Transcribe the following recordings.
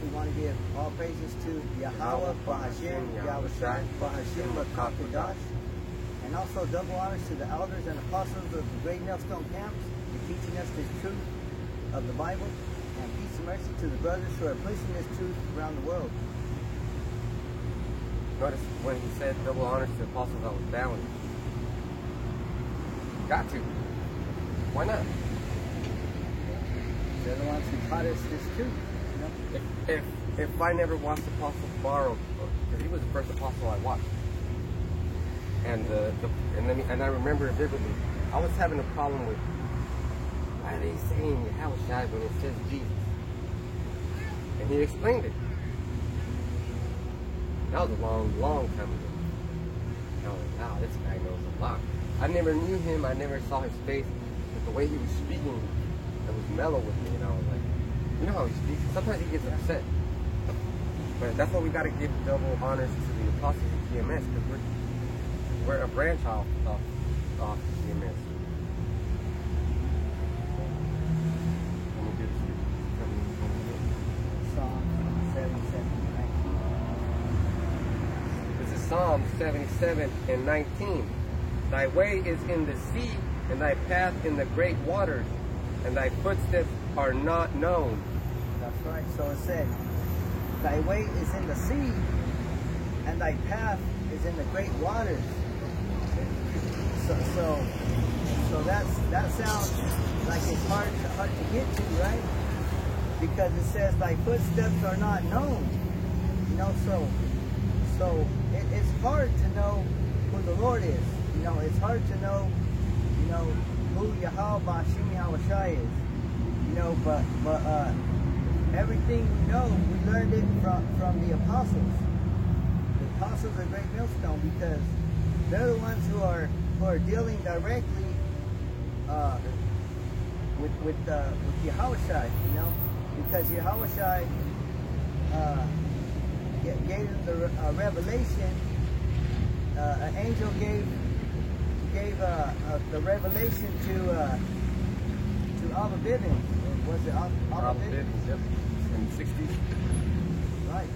we want to give all praises to Yahweh, Bahashim, Yahushai, Bahashim, Makakadosh, and also double honors to the elders and apostles of the Great Millstone Camps for teaching us this truth of the Bible, and peace and mercy to the brothers who are pushing this truth around the world. Notice when he said double honors to the apostles, I was bowing. Got to. Why not? They're the ones who taught us this truth. You know? If I never watched Apostle Barrow, because he was the first apostle I watched, and I remember vividly, I was having a problem with why are they saying Yahushai when it says Jesus, and he explained it. That was a long time ago. And I was like, wow, this guy knows a lot. I never knew him. I never saw his face, but the way he was speaking, it was mellow with me, and I was like, you know how he speaks? Sometimes he gets upset. But that's why we got to give double honors to the apostles of GMS, because we're a branch off GMS. This is Psalm 77 and 19. Thy way is in the sea, and thy path in the great waters, and thy footsteps are not known. That's right. So it said, thy way is in the sea, and thy path is in the great waters. So that sounds like it's hard to get to, right? Because it says thy footsteps are not known. You know, so it's hard to know who the Lord is. You know, it's hard to know, you know, who Yahweh Bashim Yahushai is. You know, but everything we know, we learned it from the apostles. The apostles are Great Millstone, because they're the ones who are dealing directly with Yahushai, you know, because Yahushai gave them the revelation. An angel gave the revelation to Abba Bivens. Was it Abba Bivens? Yep. In the 60s. Right.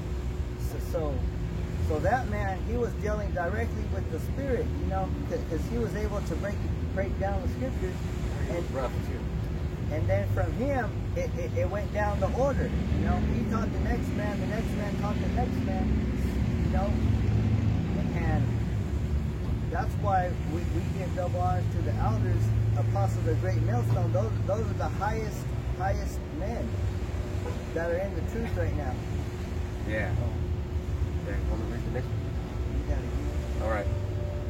So that man, he was dealing directly with the Spirit, you know, because he was able to break down the scriptures. And rough too. And then from him, it went down the order. You know, he taught the next man taught the next man. You know, and that's why we give double honors to the elders, apostles of Great Millstone. Those are the highest men that are in the truth right now. Yeah. Okay, want to read the next one? All right.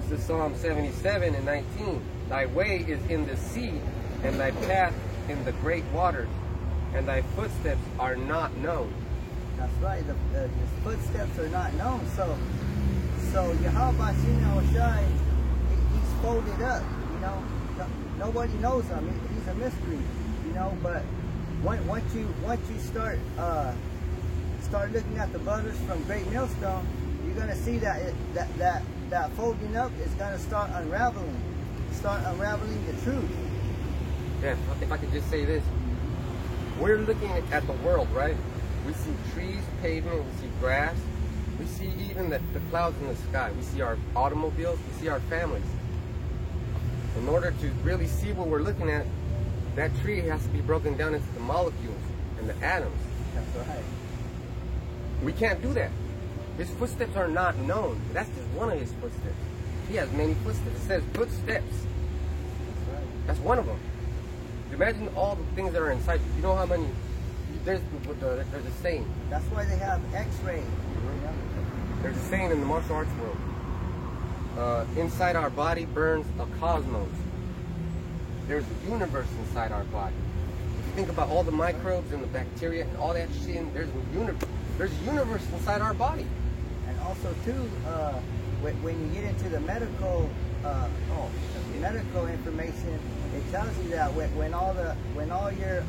This is Psalm 77 and 19. Thy way is in the sea, and thy path in the great waters, and thy footsteps are not known. That's right. His footsteps are not known. So Yahweh Bashim Yahushai, he's folded up. You know, nobody knows him. He's a mystery. You know, but once you start looking at the brothers from Great Millstone, you're gonna see that folding up is gonna start unraveling the truth. Yeah, if I could just say this, we're looking at the world, right? We see trees, pavement, we see grass, we see even the clouds in the sky. We see our automobiles, we see our families. In order to really see what we're looking at, that tree has to be broken down into the molecules and the atoms. That's right. We can't do that. His footsteps are not known. That's just one of his footsteps. He has many footsteps. It says footsteps. That's right. That's one of them. Imagine all the things that are inside you. You know how many? There's a saying. That's why they have X-ray. There's a saying in the martial arts world. Inside our body burns a cosmos. There's a universe inside our body. If you think about all the microbes and the bacteria and all that shit, there's a universe inside our body. And also too, when you get into the medical information, it tells you that when all your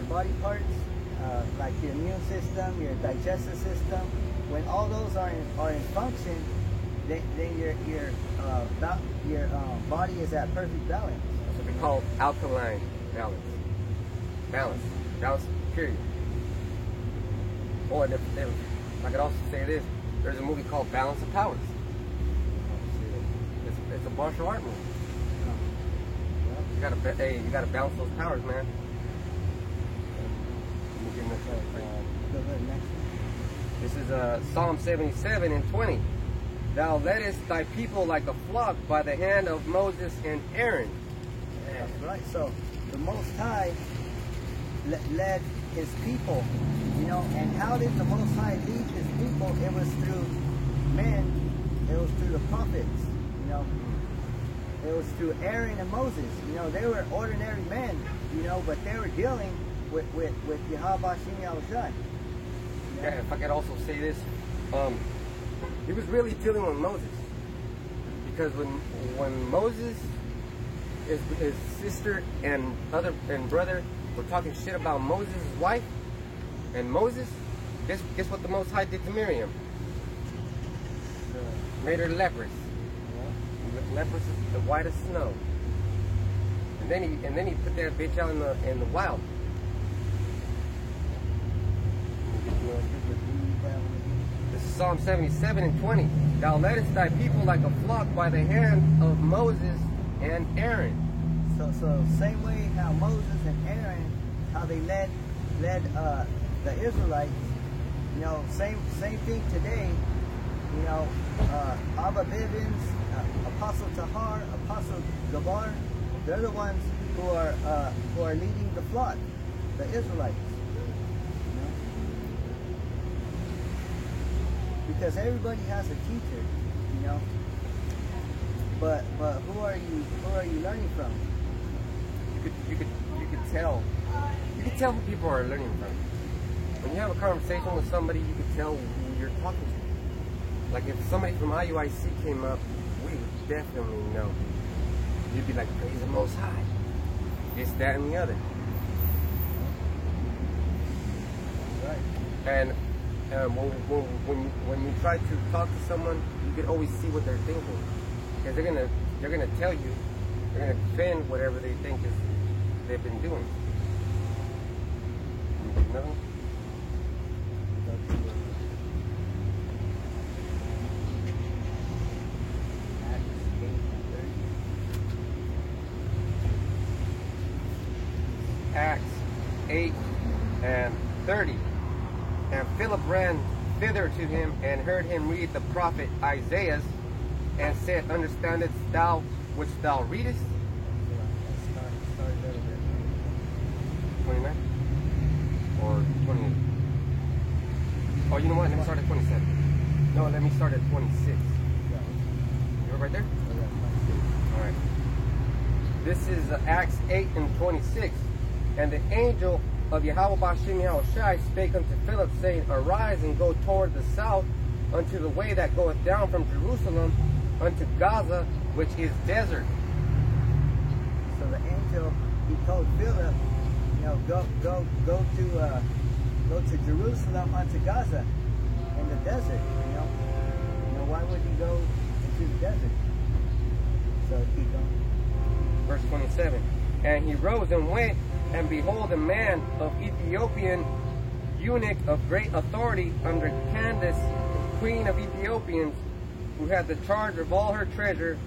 body parts, like your immune system, your digestive system, when all those are in function, then your body is at perfect balance. That's what we call alkaline balance. balance. Balance, period. Or if I could also say this, there's a movie called Balance of Powers. It's a martial art movie. You gotta balance those powers, man. This is Psalm 77 and 20. Thou leddest thy people like a flock by the hand of Moses and Aaron. That's right. So the Most High led his people, you know, and how did the Most High lead his people? It was through men, it was through the prophets, you know. It was through Aaron and Moses, you know. They were ordinary men, you know, but they were dealing with Yahweh Shem Yahushai. Yeah, if I could also say this, he was really dealing with Moses, because when Moses, his sister and brother were talking shit about Moses' wife, and Moses, guess what the Most High did to Miriam? Made her leprous. Leprous is the white as snow. And then he put that bitch out in the wild. This is Psalm 77 and 20. Thou leddest thy people like a flock by the hand of Moses and Aaron. So same way how Moses and Aaron, how they led the Israelites, you know, same thing today. You know, Abba Bivens, Apostle Tahar, Apostle Gabar, they're the ones who are leading the flock, the Israelites. You know? Because everybody has a teacher, you know. But who are you learning from? You could tell who people are learning from. When you have a conversation with somebody, you could tell who you're talking to. Like if somebody from IUIC came up, we would definitely know. You'd be like, praise the Most High. This, that, and the other. Right. And when you try to talk to someone, you can always see what they're thinking, because they're gonna tell you, they're gonna defend whatever they think they've been doing. Another one? Acts 8 and 30. And Philip ran thither to him and heard him read the prophet Isaiah, and said, understandest thou which thou readest? 29 or 28? Oh, you know what? Let me start at 27. No, let me start at 26. You're right there? All right. This is Acts 8 and 26. And the angel of Yahweh Bashim Yahushai spake unto Philip, saying, arise and go toward the south unto the way that goeth down from Jerusalem unto Gaza, which is desert. So the angel, he told Philip, you know, go to Jerusalem unto Gaza in the desert. You know, why would he go into the desert? So keep going. Verse 27. And he rose and went, and behold, a man of Ethiopian eunuch of great authority under Candace, queen of Ethiopians, who had the charge of all her treasure,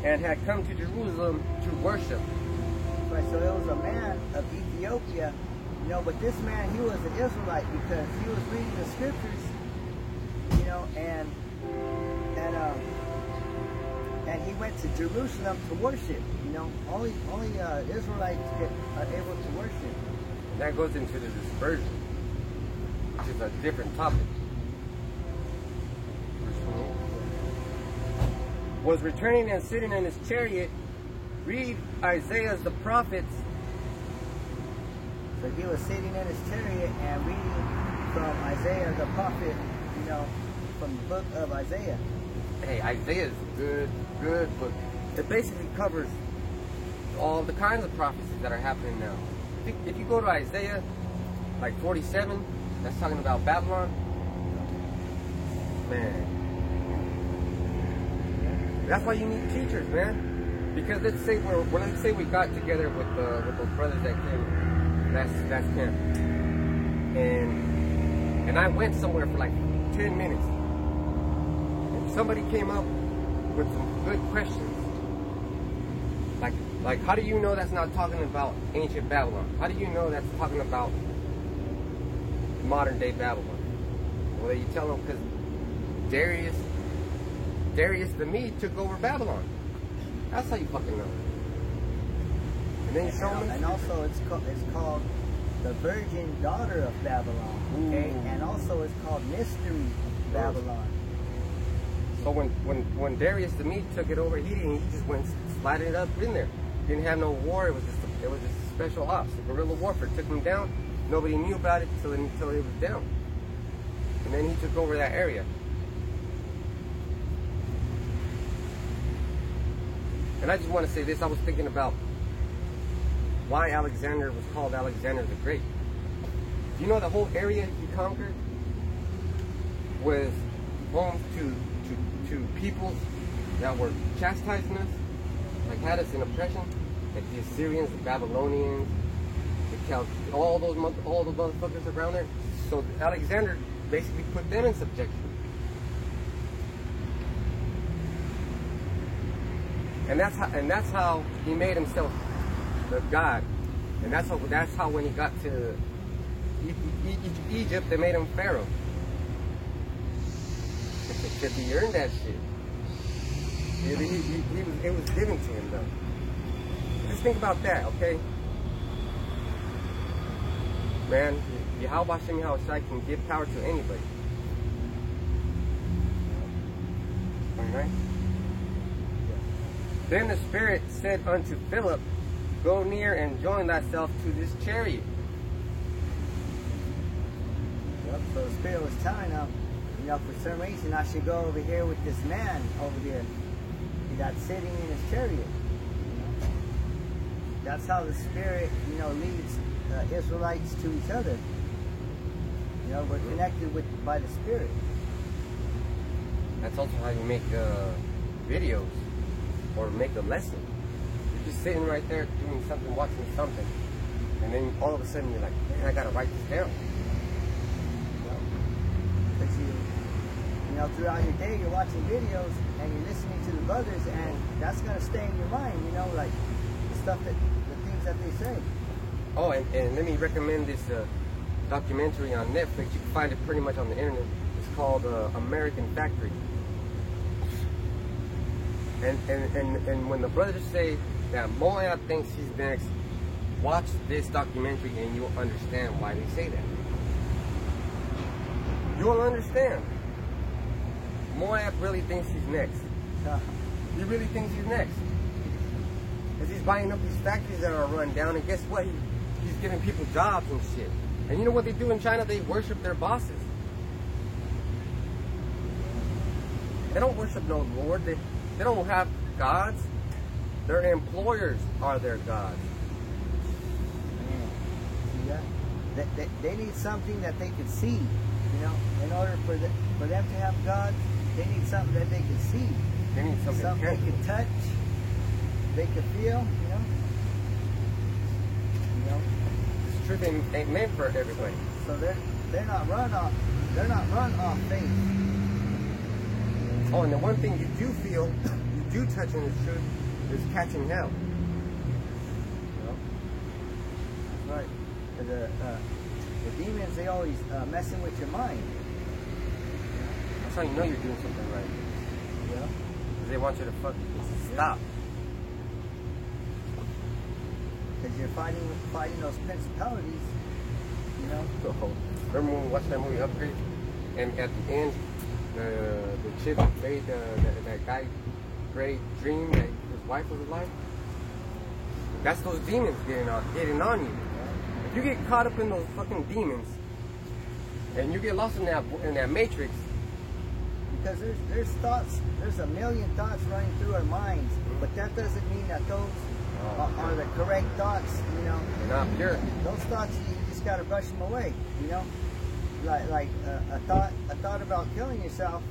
and had come to Jerusalem to worship. Right, so it was a man of Ethiopia, you know, but this man, he was an Israelite because he was reading the scriptures, you know, and he went to Jerusalem to worship. You know, only Israelites are able to worship. And that goes into the dispersion, which is a different topic. Was returning and sitting in his chariot, read Isaiah the prophets. So he was sitting in his chariot and reading from Isaiah the prophet, you know, from the book of Isaiah. Hey, Isaiah is a good book. It basically covers all the kinds of prophecies that are happening now. If you go to Isaiah, like 47, that's talking about Babylon. Man, that's why you need teachers, man. Because let's say we got together with those brothers that That's camp. And I went somewhere for like 10 minutes. And somebody came up with some good questions. Like, how do you know that's not talking about ancient Babylon? How do you know that's talking about modern day Babylon? Well, you tell them because Darius the Mede took over Babylon. That's how you fucking know. And then you show them. And also it's called the Virgin Daughter of Babylon. Okay, Ooh. and also it's called Mystery Babylon. So when Darius the Mede took it over, he just went sliding it up in there. Didn't have no war. It was just special ops, guerrilla warfare. Took him down. Nobody knew about it until it was down. And then he took over that area. And I just want to say this. I was thinking about why Alexander was called Alexander the Great. You know the whole area he conquered was home to peoples that were chastising us, like had us in oppression, like the Assyrians, the Babylonians, all those motherfuckers around there. So Alexander basically put them in subjection. And that's how he made himself the God. And that's how when he got to Egypt, they made him Pharaoh. Because he earned that shit. It was given to him, though. Just think about that, okay? Man, Yahweh Hashem Yahushai can give power to anybody. Alright? Then the Spirit said unto Philip, Go near and join thyself to this chariot. Yep, so the Spirit was telling him, for some reason I should go over here with this man over there that's sitting in his chariot. That's how the Spirit, leads Israelites to each other. We're connected by the Spirit. That's also how you make videos or make a lesson. You're just sitting right there doing something, watching something, and then all of a sudden you're like, man, I gotta write this down. Because throughout your day you're watching videos and you're listening to the brothers, and that's gonna stay in your mind. Like the things that they say. Oh, and let me recommend this documentary on Netflix. You can find it pretty much on the internet. It's called American Factory. And when the brothers say that Moab thinks he's next, watch this documentary and you'll understand why they say that. You'll understand. Moab really thinks he's next. He really thinks he's next. Because he's buying up these factories that are run down, and guess what? He's giving people jobs and shit. And you know what they do in China? They worship their bosses. They don't worship no Lord. They don't have gods. Their employers are their gods. Yeah. They need something that they can see. In order for them to have gods, they need something that they can see. They need something they can touch, they can feel. This truth ain't meant for everybody. So they're not run off faith. Oh, and the one thing you do feel, you do touch in this truth, is catching hell. That's right. The demons, they always messing with your mind. That's how you know you're doing something right. Yeah. Because they want you to stop. Because you're fighting those principalities. So, remember when we watched that movie Upgrade? And at the end, the chick made that guy great dream that his wife was alive. That's those demons getting on you. If you get caught up in those fucking demons and you get lost in that matrix, because there's a million thoughts running through our minds, but that doesn't mean that those are the correct thoughts. They're not pure. Those thoughts, you just gotta brush them away. Like a thought about killing yourself.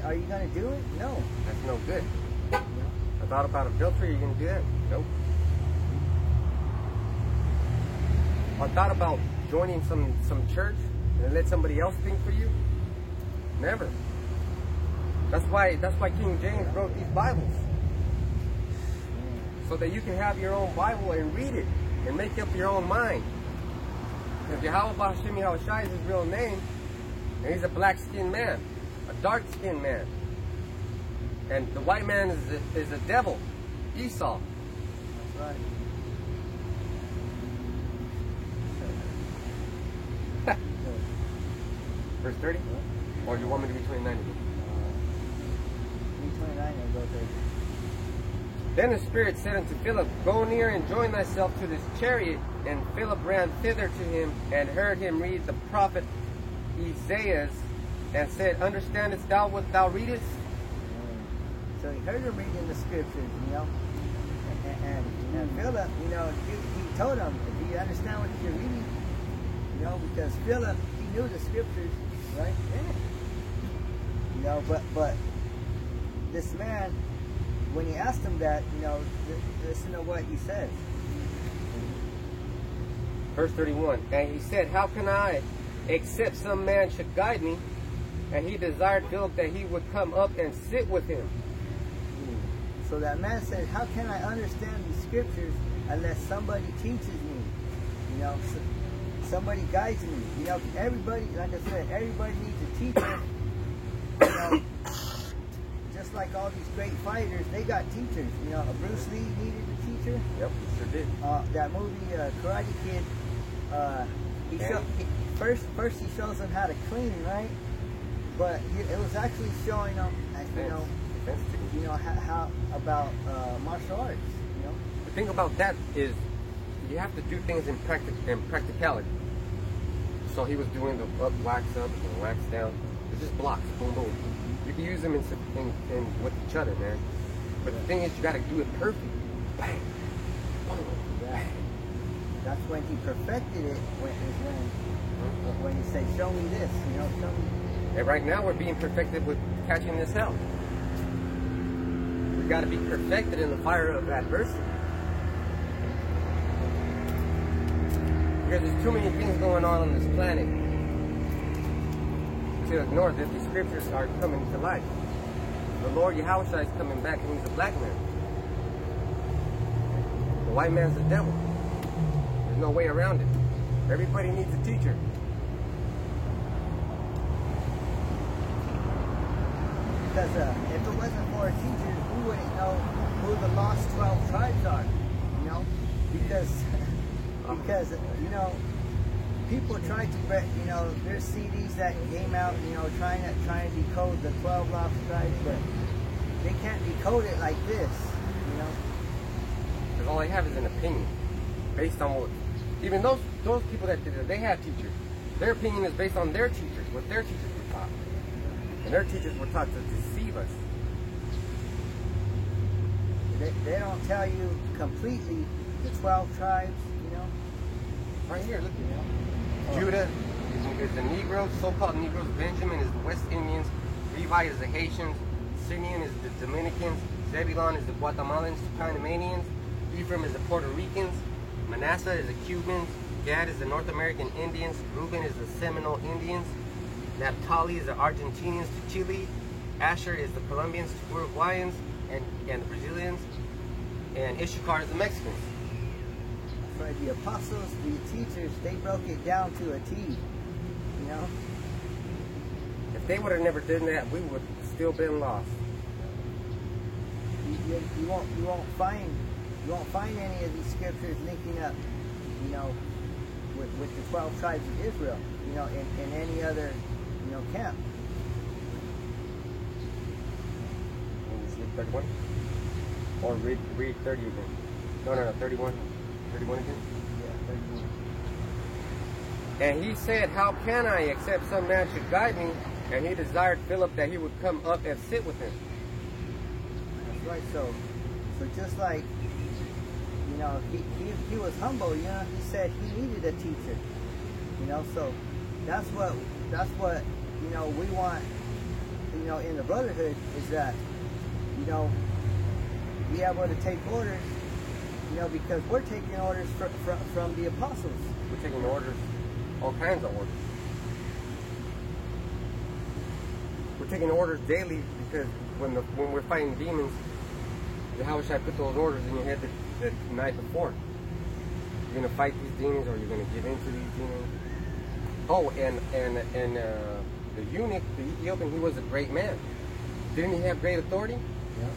Are you gonna do it? No. That's no good. A thought about adultery, are you gonna do that? Nope. thought about joining some church and let somebody else think for you? Never. That's why King James wrote these Bibles. So that you can have your own Bible and read it and make up your own mind. Because Yahweh Hashem Yahushai is his real name, and he's a black-skinned man, a dark-skinned man. And the white man is a devil, Esau. That's right. Verse 30? Or you want me to be 29 again? Be 29 and go 30. Then the Spirit said unto Philip, Go near and join thyself to this chariot. And Philip ran thither to him, and heard him read the prophet Isaiah, and said, Understandest thou what thou readest? So he heard him reading the scriptures, you know. And Philip, you know, he told him, do you understand what you're reading? You know, because Philip, he knew the scriptures, right? Yeah. You know, but this man, when he asked him that, you know, listen to what he says. Verse 31, and he said, How can I, except some man should guide me? And he desired Philip that he would come up and sit with him. So that man said, how can I understand these scriptures unless somebody teaches me? You know, somebody guides me. You know, everybody, like I said, everybody needs a teacher. You know, just like all these great fighters, they got teachers. You know, Bruce Lee needed a teacher. Yep, sure did. That movie, Karate Kid, first he shows them how to clean, right? But it was actually showing them, you know, how about martial arts. You know, the thing about that is you have to do things in practicality. So he was doing the wax up and wax down. It's just blocks, boom, boom. You can use them in with each other, man. But the thing is, you got to do it perfect. Bang, boom, bang. That's when he perfected it. When he said, "Show me this," you know, show me. And right now we're being perfected with catching this hell. We got to be perfected in the fire of adversity. Because there's too many things going on this planet to ignore that the scriptures are coming to life. The Lord Yahushua is coming back, and he's a black man. The white man's the devil. There's no way around it. Everybody needs a teacher. Because if it wasn't for a teacher, we wouldn't know who the lost 12 tribes are. You know, because you know, people try to, you know, there's CDs that came out, you know, trying to decode the 12 lost tribes, but they can't decode it like this. You know, because all they have is an opinion based on what. Even those people that did it, they had teachers. Their opinion is based on their teachers, what their teachers were taught. And their teachers were taught to deceive us. They don't tell you completely the 12 tribes, you know. Right here, look, you know. Judah is the Negroes, so-called Negroes. Benjamin is the West Indians. Levi is the Haitians. Simeon is the Dominicans. Zebulon is the Guatemalans, Panamanians. Ephraim is the Puerto Ricans. Manasseh is the Cubans. Gad is the North American Indians. Reuben is the Seminole Indians. Naphtali is the Argentinians to Chile. Asher is the Colombians to Uruguayans and the Brazilians. And Issachar is the Mexicans. For the apostles, the teachers, they broke it down to a T. You know? If they would have never done that, we would have still been lost. You won't find any of these scriptures linking up, you know, with the 12 tribes of Israel, you know, in any other, you know, camp. 31? Or read 30 again. No, 31. 31 again? Yeah, 31. And he said, How can I, except some man should guide me? And he desired Philip that he would come up and sit with him. That's right. So just like, you know, he was humble, you know, he said he needed a teacher. You know, so that's what you know, we want, you know, in the brotherhood, is that, you know, be able to take orders You know, because we're taking orders from the apostles. We're taking orders, all kinds of orders. We're taking orders daily because when we're fighting demons, how should I put those orders in your head the night before? You're gonna fight these demons, or you're gonna give in to these demons. Oh, and the eunuch, the Ethiopian, he was a great man. Didn't he have great authority? Yeah.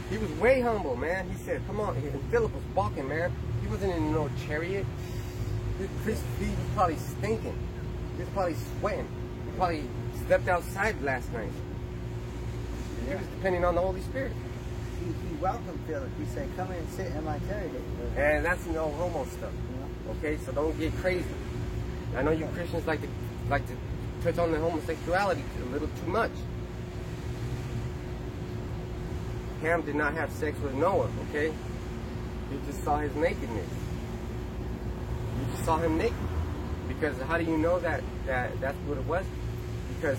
He was way humble, man. He said, "Come on." And Philip was balking, man. He wasn't in no chariot. He was probably stinking. He was probably sweating. He probably slept outside last night. He was depending on the Holy Spirit. He welcomed Philip. He said, "Come in and sit in my chariot." And that's no homo stuff. Yeah. Okay, so don't get crazy. I know you Christians like to touch on the homosexuality a little too much. Ham did not have sex with Noah, okay? You just saw his nakedness. You just saw him naked. Because how do you know that that's what it was? Because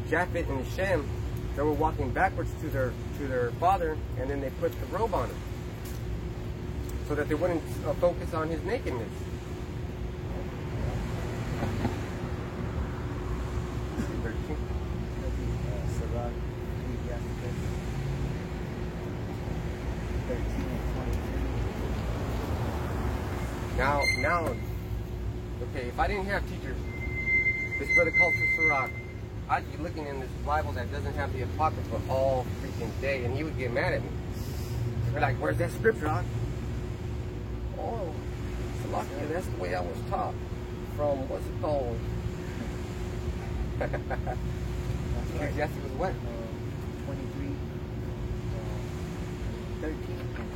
Japheth and Shem, they were walking backwards to their father, and then they put the robe on him. So that they wouldn't focus on his nakedness. Sirach, Ecclesiastes 13 and 23. Now, okay, if I didn't have teachers, this brother called to Sirach, I'd be looking in this Bible that doesn't have the Apocrypha all freaking day, and he would get mad at me. He'd be like, "Where's that scripture on?" Oh, Salakia, that's the way I was taught. From, what's it called? Ecclesiastes was what? 23, 13 and 23.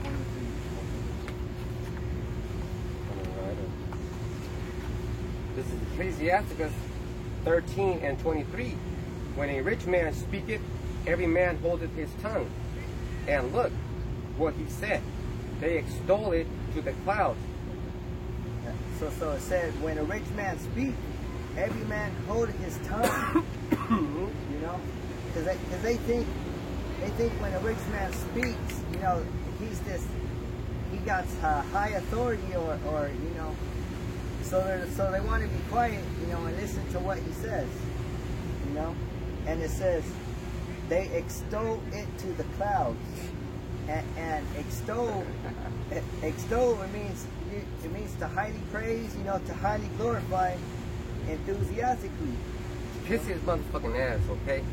This is Ecclesiasticus 13 and 23. When a rich man speaketh, every man holdeth his tongue. And look what he said. They extol it to the clouds. So it said, when a rich man speaks, every man hold his tongue. You know, because they think when a rich man speaks, you know, he got high authority, or you know, so they want to be quiet, you know, and listen to what he says, you know. And it says they extol it to the clouds, and extol it means to highly praise, you know, to highly glorify, enthusiastically. Kiss his motherfucking ass, okay?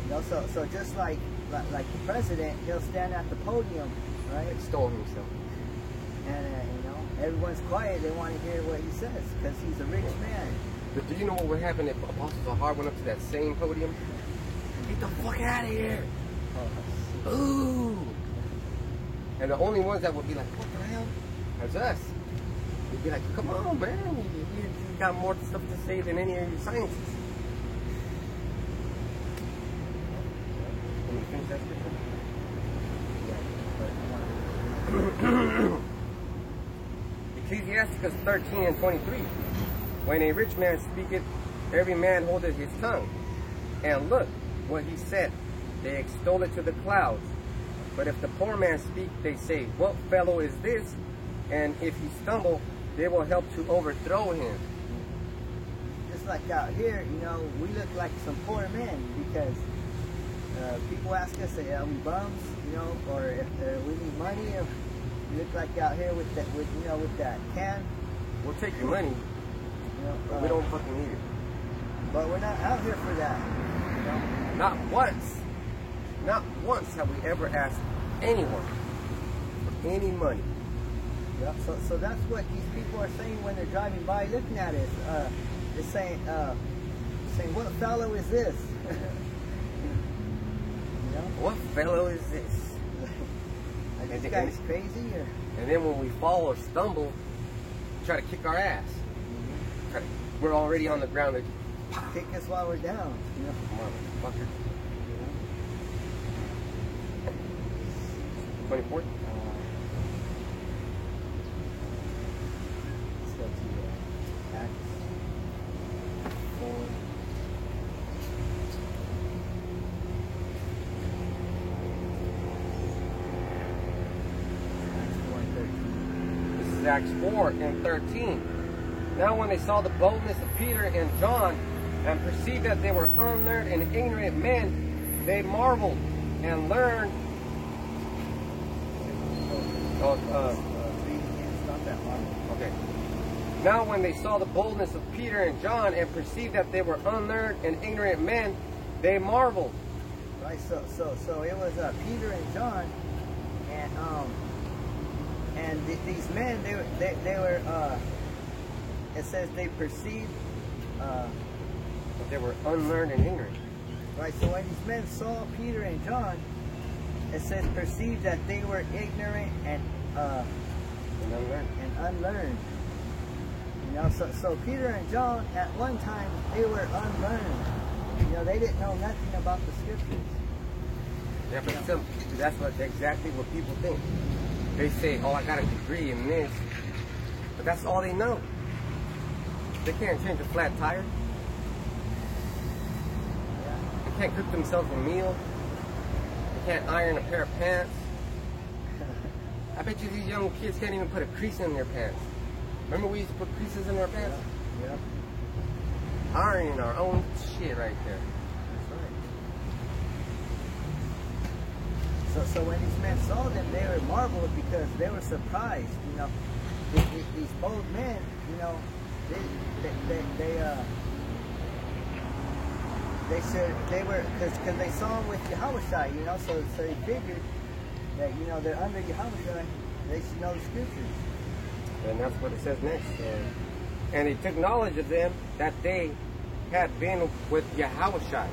You know, so just like the president, he'll stand at the podium, right? Extol himself. And you know, everyone's quiet. They want to hear what he says because he's a rich man. But do you know what would happen if Apostles of Hard went up to that same podium? Get the fuck out of here! Ooh! And the only ones that would be like, "What the hell?" That's us. We'd be like, "Come on, man! You got more stuff to say than any of your scientists." Can you finish that scripture? Ecclesiasticus 13 and 23. When a rich man speaketh, every man holdeth his tongue. And look what he said. They extol it to the clouds. But if the poor man speak, they say, "What fellow is this?" And if he stumble, they will help to overthrow him. Just like out here, you know, we look like some poor men because people ask us, "Are we bums?" You know, or if we need money. If we look like out here with that can. We'll take your money, You know, but we don't fucking need it. But we're not out here for that. You know? Not once have we ever asked anyone for any money. Yeah. So that's what these people are saying when they're driving by, looking at it. They're saying, "What fellow is this?" You know? What fellow is this? Like, this guy's crazy, or? And then when we fall or stumble, try to kick our ass. We're already on the ground. Kick us while we're down. You know? Motherfucker. 24th? Let's go to Acts 4. is Acts 4 and 13. Now when they saw the boldness of Peter and John and perceived that they were unlearned and ignorant men, they marveled and learned. Okay. Now when they saw the boldness of Peter and John and perceived that they were unlearned and ignorant men, they marveled. Right. So it was Peter and John, and these men they were. It says they perceived. But they were unlearned and ignorant. Right. So when these men saw Peter and John, it says perceived that they were ignorant and unlearned. You know, so Peter and John at one time they were unlearned. You know, they didn't know nothing about the scriptures. Yeah, but still, that's exactly what people think. They say, "Oh, I got a degree in this," but that's all they know. They can't change a flat tire. They can't cook themselves a meal. They can't iron a pair of pants. I bet you these young kids can't even put a crease in their pants. Remember we used to put creases in our pants? Yeah. Ironing our own shit right there. That's right. So when these men saw them, they were marveled because they were surprised. You know, these bold men. You know, they said they were because they saw him with Yahushua. You know, so they figured that they're under Yahushua. They should know the scriptures. And that's what it says next. And he took knowledge of them that they had been with Yahushua.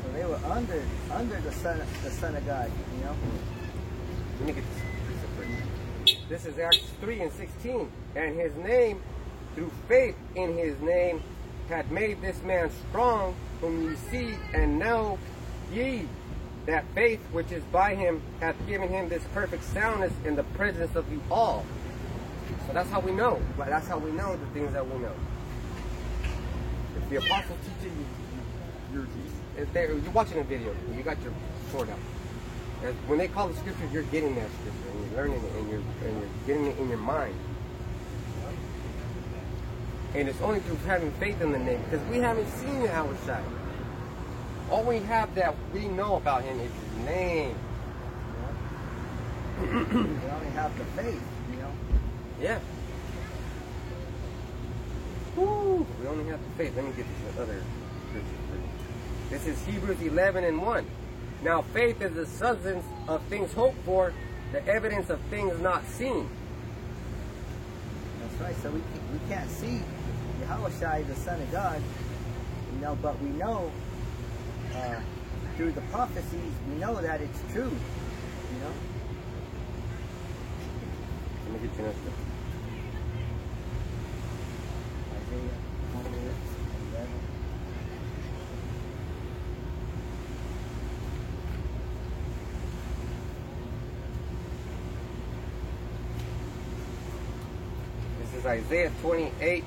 So they were under the Son of God, you know. Let me get this. This is Acts 3 and 16. And his name, through faith in his name, had made this man strong, whom ye see and know ye. That faith which is by him hath given him this perfect soundness in the presence of you all. So that's how we know. That's how we know the things that we know. If the apostles teach it, you're watching a video, you got your sword out. And when they call the scripture, you're getting that scripture, and you're learning it, and you're getting it in your mind. And it's only through having faith in the name, because we haven't seen Yahushua. All we have that we know about him is his name. We only have the faith, you know. Yeah. Woo! We only have the faith. Let me get this other scripture for you. This is Hebrews 11 and 1. Now faith is the substance of things hoped for, the evidence of things not seen. That's right. So we can't see Yahushua, the Son of God, you know, but we know. Through the prophecies, we know that it's true, you know. Let me get you another. Isaiah 28:11. This is Isaiah 28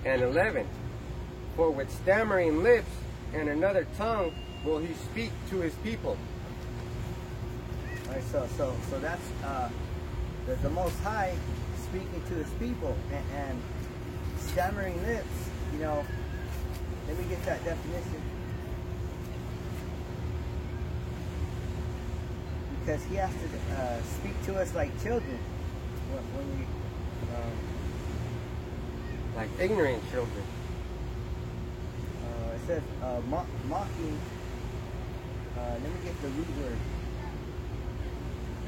and 11. For with stammering lips and another tongue will he speak to his people. All right, so that's the Most High speaking to his people, and stammering lips. You know, let me get that definition, because he has to speak to us like children when we like ignorant children. It says mocking. Let me get the root word.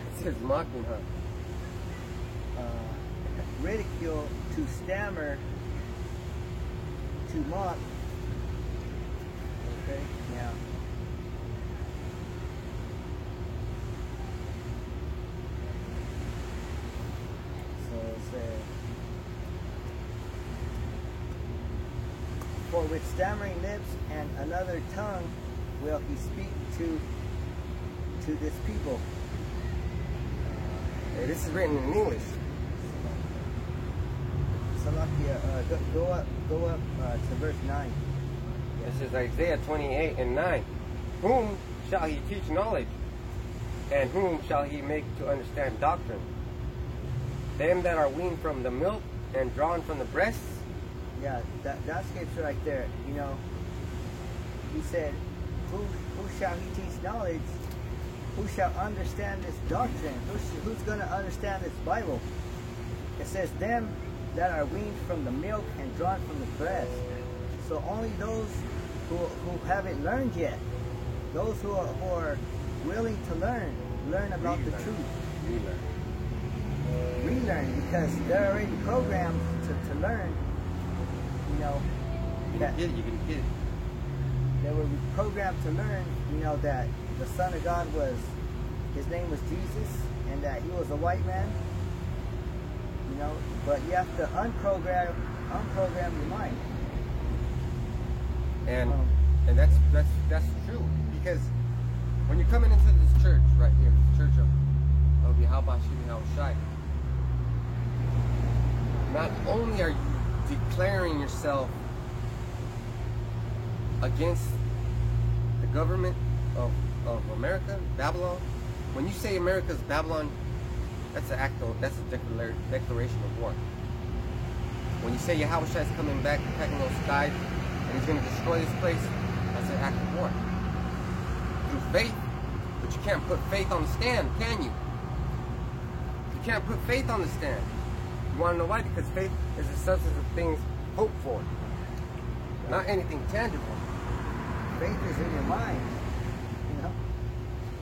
It says mocking, huh? Ridicule, to stammer, to mock. Okay, yeah. So it says, for with stammering lips and another tongue will he speak to this people. Hey, this is written in English. Salakia, go up to verse 9. This is Isaiah 28 and 9. Whom shall he teach knowledge? And whom shall he make to understand doctrine? Them that are weaned from the milk and drawn from the breasts? Yeah, that scripture right there, you know, he said, who shall he teach knowledge? Who shall understand this doctrine? Who's going to understand this Bible? It says, them that are weaned from the milk and drawn from the breast. So only those who haven't learned yet, those who are willing to learn about the truth. Relearn, because they're already programmed to learn, you know. You can get it. They were programmed to learn, you know, that the Son of God his name was Jesus, and that he was a white man, you know. But you have to unprogram your mind. And that's true, because when you're coming into this church right here, this church of Yahweh Shai, not only are you declaring yourself against the government of America, Babylon. When you say America's Babylon, that's a declaration of war. When you say Yahweh Shai is coming back, packing those skies, and he's going to destroy this place, that's an act of war. Through faith, but you can't put faith on the stand, can you? You can't put faith on the stand. You want to know why? Because faith is the substance of things hoped for, not anything tangible. Faith is in your mind, you know.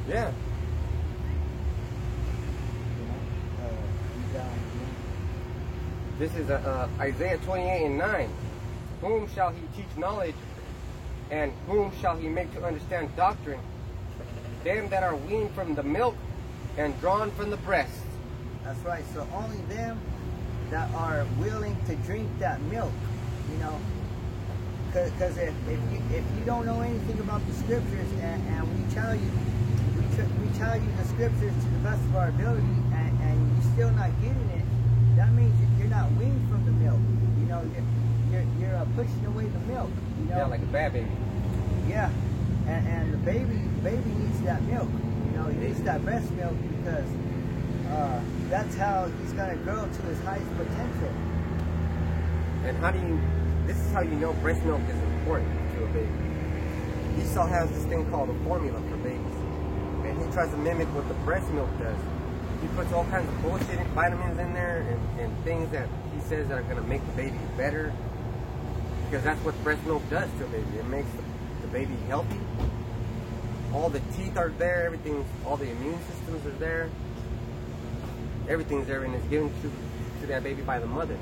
Yeah. This is Isaiah 28:9. Whom shall he teach knowledge, and whom shall he make to understand doctrine? Them that are weaned from the milk and drawn from the breast. That's right. So only them that are willing to drink that milk, you know. Because if you don't know anything about the scriptures, and we tell you the scriptures to the best of our ability, and you're still not getting it, that means you're not weaned from the milk. You know, you're pushing away the milk. You know? Yeah, like a bad baby. Yeah, and the baby needs that milk. You know, he needs that breast milk, because that's how he's gonna grow to his highest potential. And this is how you know breast milk is important to a baby. Esau has this thing called a formula for babies, and he tries to mimic what the breast milk does. He puts all kinds of bullshit vitamins in there and things that he says that are going to make the baby better, because that's what breast milk does to a baby. It makes the baby healthy. All the teeth are there, all the immune systems are there. Everything's there, and it's given to that baby by the mother.